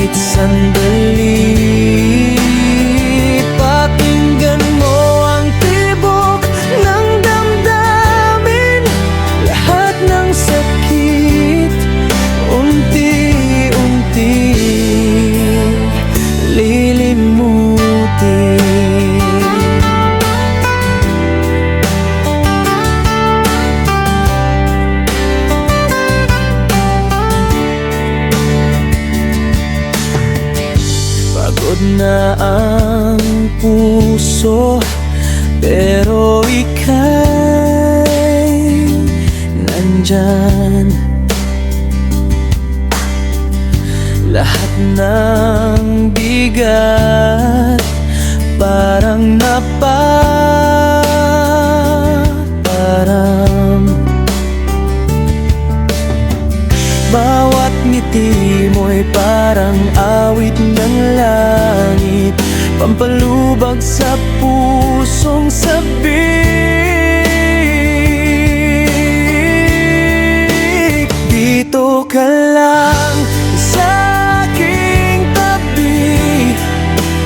kahit sandali. Pakinggan mo ang tibok ng damdamin, lahat ng sakit unti-unti lilimutin. Pagod na ang puso, pero ika'y nandyan. Lahat ng bigat parang napaparam. Bawat ngiti mo'y parang awit ng langit, pampalubag sa pusong sabik. Dito ka lang sa aking tabi,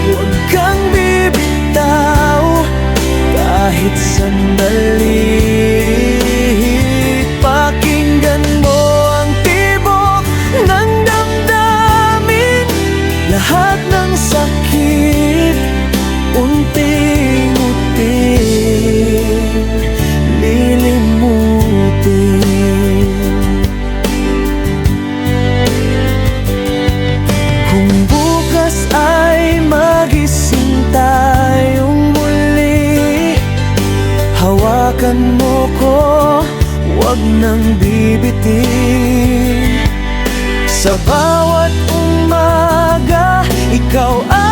huwag kang bibitaw kahit sandali. Pakinggan mo ang tibok ng damdamin, lahat ng sakit unti-unti lilimutin. Kung bukas ay magising tayong muli, hawakan mo ko, huwag nang bibitin. Sa bawat umaga, ikaw ay